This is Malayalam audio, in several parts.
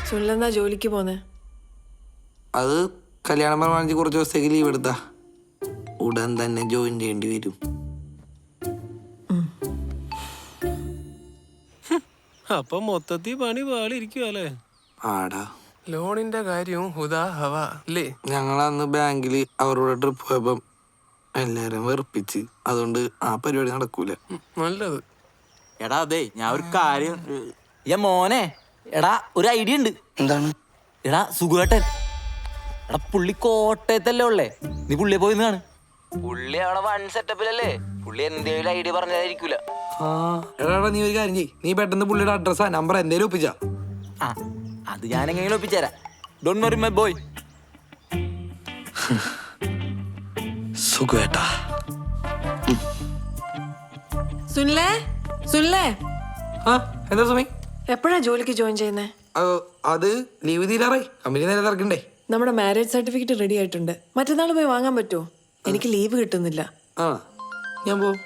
സുനിലെന്നാ ജോലിക്ക് പോന്നെ? അത് കല്യാണം പ്രമാണിച്ച് കുറച്ച് ദിവസത്തേക്ക് ലീവ് എടുത്താ ഉടൻ തന്നെ ജോയിൻ ചെയ്യേണ്ടി വരും. അപ്പൊ മൊത്തത്തിൽ പണി പാളിരിക്കുവല്ലേ? ആടാ, ലോണിന്റെ കാര്യവും ഹുദാ ഹവ അല്ലേ? ഞങ്ങളന്ന് ബാങ്കിൽ അവരോട് ട്രിപ്പ് പോയപ്പം എല്ലാരും വെറുപ്പിച്ച്, അതുകൊണ്ട് ആ പരിപാടി നടക്കൂല. നല്ലത്. എടാ അതെ, ഞാൻ ഒരു കാര്യം മോനെ, എടാ ഒരു ഐഡിയ ഉണ്ട്. എന്താണ്? എടാ സുഖേട്ടൻ, എടാ പുള്ളി കോട്ടയത്തല്ലേ ഉള്ളേ, നീ പുള്ളിയെ പോയി കാണും. പുള്ളി അവിടെ വൺ സെറ്റപ്പിലല്ലേ, പുള്ളി എന്തേലും ഐഡിയ പറഞ്ഞായിരിക്കൂല. എടാ നീ ഒരു കാര്യം ചെയ്യ്, നീ പെട്ടെന്ന് പുള്ളിയുടെ അഡ്രസ്സാ നമ്പർ എന്തേലും ഒപ്പിച്ചാ. ആ അത് ഞാൻ എങ്ങനെയും ഒപ്പിച്ചുതരാം. Don't worry my boy. സുഖേട്ടാ. സുനിലേ, സുനിലേ, എന്താ സുമി? എപ്പോഴാ ജോലിക്ക് ജോയിൻ ചെയ്യുന്നേ? അത് ലീവ് തീരാറായി, കമ്പനി നേരെ തിരക്കണ്ടേ. നമ്മുടെ മാരേജ് സർട്ടിഫിക്കറ്റ് റെഡി ആയിട്ടുണ്ട്. മറ്റന്നാൾ പോയി വാങ്ങാൻ പറ്റുമോ? എനിക്ക് ലീവ് കിട്ടുന്നില്ല. ഞാൻ പോവും.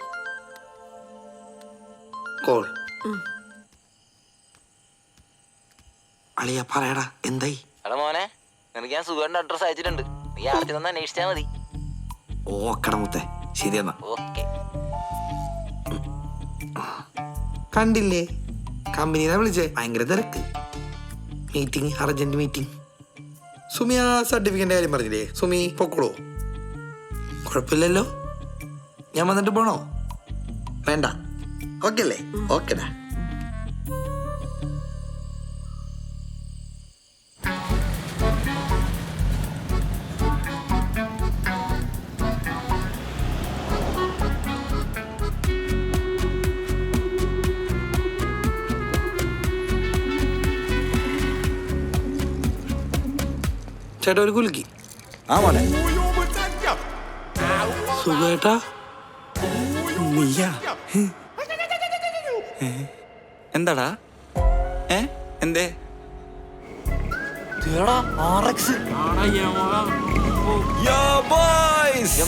കോൾ അളിയ പറയടാ, എന്തായി? എടാ മോനെ, നിനക്ക് ഞാൻ സുഖേട്ടൻ്റെ അഡ്രസ് അയച്ചിട്ടുണ്ട്, നീ ആദ്യം തന്നെ അന്വേഷിച്ചാൽ മതി. ഓക്കട മുത്തേ, ശരി എന്നാ. ഓക്കെ. കണ്ടില്ലേ, കമ്പനിനെ വിളിച്ചേ, ഭയങ്കര തിരക്ക്. Meeting, urgent meeting. സുമി ആ സർട്ടിഫിക്കറ്റിന്റെ കാര്യം പറഞ്ഞില്ലേ, സുമി പൊക്കോളൂ. കുഴപ്പമില്ലല്ലോ, ഞാൻ വന്നിട്ട് പോണോ? വേണ്ട, ഓക്കെ അല്ലേ? ഓക്കെടാ. ചേട്ടാ ഒരു കുലുക്കി. ആ മോനെ, സുഖേട്ടാ. നീയാ? എന്താടാ? എന്തേ?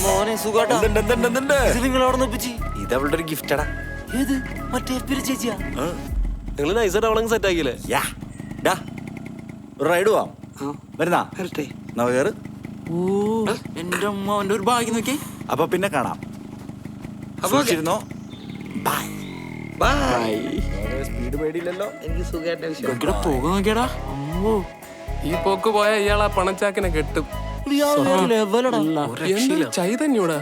മോനെ സുഖേട്ടാ, നിങ്ങൾ അവിടെ ഒപ്പിച്ച്. ഇത് അവളുടെ ഒരു ഗിഫ്റ്റടാ. ഏത്? മറ്റേ ചേച്ചിയാ? നിങ്ങൾ നൈസായിട്ട് അവളങ്ങ് സെറ്റ് ആക്കിയില്ലേ? ഒരു റൈഡ് പോവാം. വരുന്നാ? വരട്ടെ. കേറ്. എന്റെ അമ്മ ഒരു ഭാഗ്യം നോക്കി. അപ്പൊ പിന്നെ കാണാം. സൂക്ഷിച്ചിരുന്നോ? സ്പീഡ് പേടിയില്ലല്ലോ. എനിക്ക് സുഖേട്ട പോകാൻ നോക്കിയടാ. ഈ പോക്ക് പോയ ഇയാളാ പണച്ചാക്കിനെ കെട്ടും. എന്തൊരു ചൈതന്യൂടാ.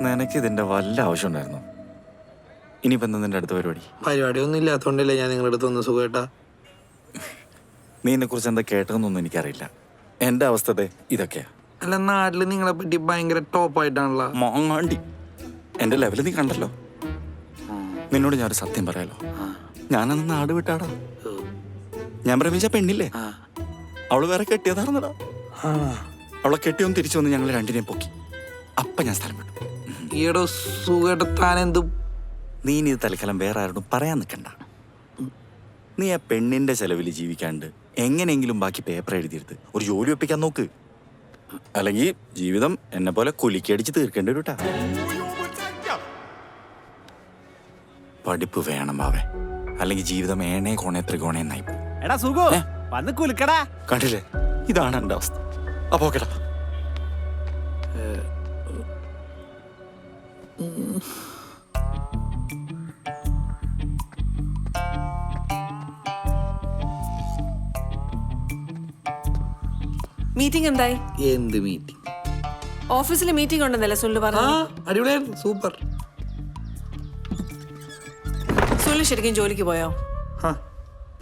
നിനക്ക് ഇതിന്റെ വല്ല ആവശ്യം ഉണ്ടായിരുന്നു? ഇനിയിപ്പോ എന്താ നിന്റെ അടുത്ത പരിപാടി ഒന്നും ഇല്ലാത്തോണ്ടല്ലേ ഞാൻ നിങ്ങളുടെ അടുത്ത് വന്ന്. സുഖേട്ടാ, നീ എന്നെ കുറിച്ച് എന്താ കേട്ടതെന്നൊന്നും എനിക്കറിയില്ല. എന്റെ അവസ്ഥ ഇതൊക്കെയാ. അല്ല, നാട്ടില് നിങ്ങളെ പറ്റി ഭയങ്കര ടോപ്പായിട്ടാണല്ലോ. മോങ്ങാണ്ടി, എന്റെ ലെവല് നീ കണ്ടല്ലോ. നിന്നോട് ഞാനൊരു സത്യം പറയാലോ, ഞാനന്ന് നാട് വിട്ടാടാ. ഞാൻ പ്രേമിച്ച പെണ്ണില്ലേ, അവള് വേറെ കെട്ടിയതാർന്നടാ. അവളെ കെട്ടിയൊന്ന് തിരിച്ചു വന്ന് ഞങ്ങൾ രണ്ടിനെയും പൊക്കി. അപ്പൊ ഞാൻ സ്ഥലം വിട്ടു. ഈയിടെ സുഖേട്ട താൻ എന്തും. നീ ഇനി ഇത് തൽക്കാലം വേറെ ആരോടും പറയാൻ നിൽക്കണ്ട. നീ ആ പെണ്ണിന്റെ ചെലവിൽ ജീവിക്കാണ്ട് എങ്ങനെയെങ്കിലും ബാക്കി പേപ്പർ എഴുതിയെടുത്ത് ഒരു ജോലി ഒപ്പിക്കാൻ നോക്ക്. അല്ലെങ്കിൽ ജീവിതം എന്നെ പോലെ കുലുക്കിയടിച്ച് തീർക്കേണ്ടി വരൂട്ടാ. പഠിപ്പ് വേണം ബാവേ, അല്ലെങ്കിൽ ജീവിതം ഏണേ കോണേ ത്രികോണേന്നായി. എടാ സുഖോ, വന്ന് കുലുക്കടാ. കണ്ടില്ലേ, ഇതാണ് എൻ്റെ അവസ്ഥ. അപ്പോ ഓക്കെടാ. മീറ്റിംഗ് എന്തായി? എന്ത് മീറ്റിംഗ്? ഓഫീസിൽ മീറ്റിംഗ് ഉണ്ടെന്നല്ലേ സുനിൽ പറഞ്ഞു? അടിപൊളിയായിരുന്നു, സൂപ്പർ. സുനിൽ ശരിക്കും ജോലിക്ക് പോയോ?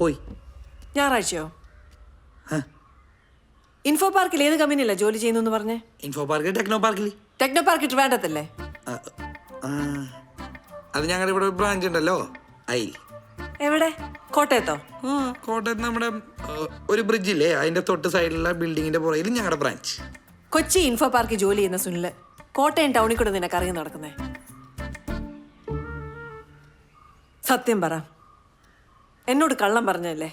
പോയി. ഞായറാഴ്ചയോ? ഇൻഫോ പാർക്കിൽ ഏത് കമ്പനിയല്ല ജോലി ചെയ്യുന്നു പറഞ്ഞേ? ഇൻഫോ പാർക്ക്, ടെക്നോ പാർക്കിൽ. ടെക്നോ പാർക്ക് ട്രിവാൻഡ്രത്തല്ലേ? അത് ഞങ്ങളുടെ ഇവിടെ ഒരു ബ്രാഞ്ച് ഉണ്ടല്ലോ, അയിൽ. എവിടെ? കോട്ടയത്തോ? കോട്ടയത്ത് നമ്മുടെ ഒരു ബ്രിഡ്ജില്ലേ, അതിന്റെ തൊട്ട് സൈഡിലുള്ള ബിൽഡിങ്ങിന്റെ പുറകിൽ ഞങ്ങളുടെ ബ്രാഞ്ച്. കൊച്ചി ഇൻഫോ പാർക്കിൽ ജോലി ചെയ്യുന്ന സുനില് കോട്ടയം ടൗണിൽ കൂടെ നിനക്കറിയാൻ നടക്കുന്നേ? സത്യം പറ, എന്നോട് കള്ളം പറഞ്ഞല്ലേ?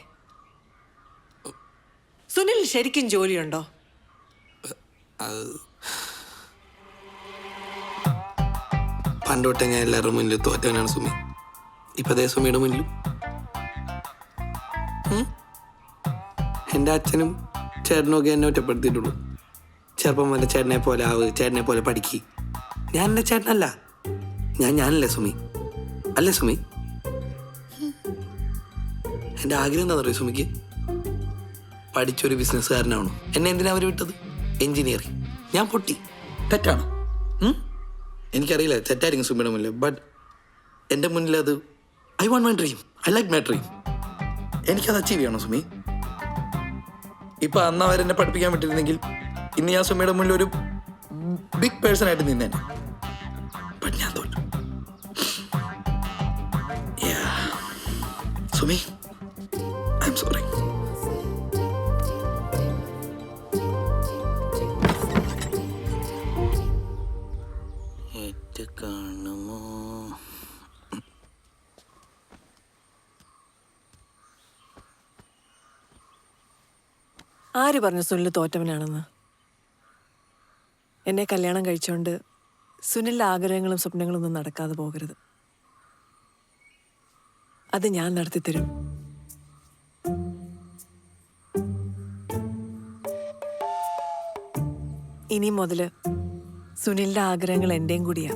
സുനിൽ ശരിക്കും ജോലിയുണ്ടോ? പണ്ടോട്ടെ ഞാൻ എല്ലാവരുടെ മുന്നിൽ തോറ്റവനാണ് സുമി. ഇപ്പൊ അതേ സുമിയുടെ മുന്നിലും. എൻ്റെ അച്ഛനും ചേട്ടനും ഒക്കെ എന്നെ ഒറ്റപ്പെടുത്തിയിട്ടുള്ളൂ. ചെറുപ്പം വല്ല ചേട്ടനെ പോലെ ആവ്, ചേട്ടനെ പോലെ പഠിക്ക്. ഞാൻ എൻ്റെ ചേട്ടനല്ല, ഞാനല്ലേ സുമി, അല്ലേ സുമി? എൻ്റെ ആഗ്രഹം എന്താണെന്ന് അറിയോ സുമിക്ക്? പഠിച്ചൊരു ബിസിനസ്സുകാരനാണോ. എന്നെ എന്തിനാ അവർ വിട്ടത്? എഞ്ചിനീയറിങ്. ഞാൻ പൊട്ടി. തെറ്റാണോ? എനിക്കറിയില്ല, തെറ്റായിരിക്കും സുമിയുടെ മുന്നിൽ. ബട്ട് എൻ്റെ മുന്നിൽ അത് I want my dream, I like my dream. എനിക്കത് അച്ചീവ് ചെയ്യണം സുമി. ഇപ്പം അന്ന് അവരെന്നെ പഠിപ്പിക്കാൻ പറ്റിയിരുന്നെങ്കിൽ ഇന്ന് ഞാൻ സുമിയുടെ മുന്നിൽ ഒരു ബിഗ് പേഴ്സൺ ആയിട്ട് നിന്നേനെ. ബട്ട് ഞാൻ തോറ്റു. Sumi, I am sorry. കാണുമോ? ആര് പറഞ്ഞു സുനിൽ തോറ്റവനാണെന്ന്? എന്നെ കല്യാണം കഴിച്ചുകൊണ്ട് സുനിലിൻ്റെ ആഗ്രഹങ്ങളും സ്വപ്നങ്ങളും ഒന്നും നടക്കാതെ പോകരുത്. അത് ഞാൻ നടത്തിത്തരും. ഇനി മുതല് സുനിലിൻ്റെ ആഗ്രഹങ്ങൾ എൻ്റെയും കൂടിയാ.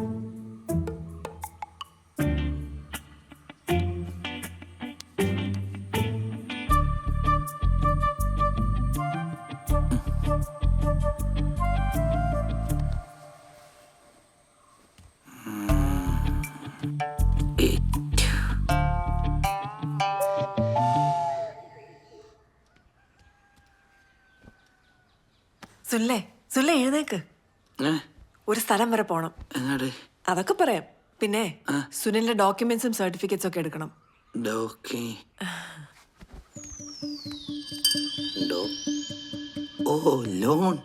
സുല്ലേ എഴുന്നേക്ക്. ഒരു സ്ഥലം വരെ പോണം. അതൊക്കെ പറയാം. പിന്നെ സുനിലിന്റെ ഡോക്യുമെന്റ്സും സർട്ടിഫിക്കറ്റ്സ് ഒക്കെ എടുക്കണം. ഓ ലോൺ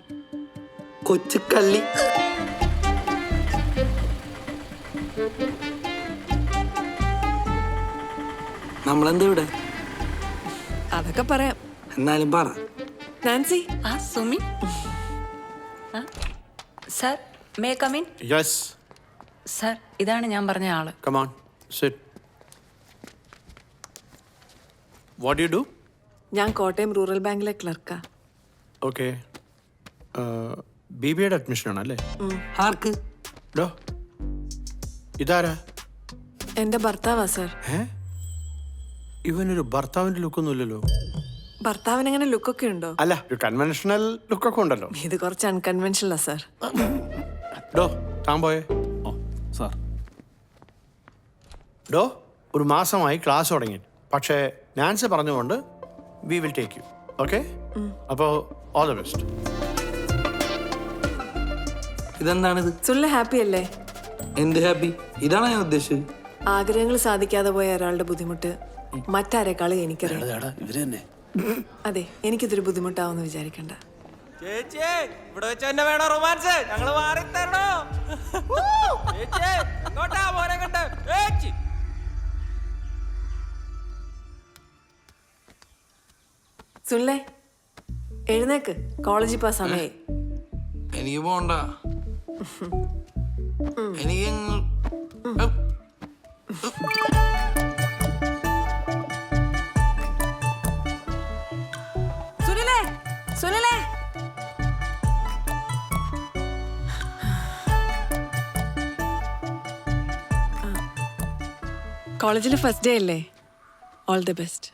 കൊച്ചുകള്ളി. നമ്മളെന്താ ഇവിടെ? അതൊക്കെ പറയാം. എന്നാലും പറ. Nancy. Sumi. Sir, may come in? Yes. Sir, ഇതാണ് ഞാൻ പറഞ്ഞ ആള്. Come on, sit. What you do? ഞാൻ കോട്ടയം റൂറൽ ബാങ്കിലെ ക്ലർക്കാ. ഓക്കെ. BBAയുടെ അഡ്മിഷൻ ആണല്ലേ? ആർക്ക്? ഡോ, ഇതാരാ? എന്റെ ഭർത്താവാ സർ. ഇവനൊരു ഭർത്താവിന്റെ ലുക്കൊന്നുമില്ലല്ലോ. ഭർത്താവിന് അങ്ങനെ ലുക്കൊക്കെ ഉണ്ടോ? അല്ല, ഒരു കൺവെൻഷണൽ ലുക്കൊക്കെ ഉണ്ടല്ലോ. ഇത് കുറച്ച് അൺകൺവെൻഷനലാ സർ. ഡോ, താൻ പോയേ. ഓ സാർ. ഡോ, ഒരു മാസമായി ക്ലാസ് തുടങ്ങി. പക്ഷേ നാൻസി പറഞ്ഞുകൊണ്ട് we will take you. Okay? അപ്പോൾ ഓൾ ദ ബെസ്റ്റ്. ഇതെന്താണിത്? സുനിൽ ഹാപ്പി അല്ലേ? എന്ത് ഹാപ്പി? ഇതാണ് ഞാൻ ഉദ്ദേശിച്ചത്. ആഗ്രഹങ്ങൾ സാധിക്കാതെ പോയ ഒരാളുടെ ബുദ്ധിമുട്ട് മറ്റാരെക്കാളും എനിക്കറിയാം. അതെ, എനിക്കിതൊരു ബുദ്ധിമുട്ടാവെന്ന് വിചാരിക്കണ്ട. ചേച്ചി, ഇവിടെ വെച്ച് തന്നെ വേണോ റൊമാൻസ്? ഞങ്ങള് മാറി തരണോ? ചേച്ചി, എങ്ങോട്ടാ മോനെ കണ്ട്? ചേച്ചി. സുനിലേ, എഴുന്നേക്ക്. കോളേജിൽ പോവാൻ സമയായി. എനിക്ക് പോണ്ട. എനിക്ക് സുനിലേ, സുനിലേ. കോളേജിൽ ഫസ്റ്റ് ഡേ അല്ലേ? All the best.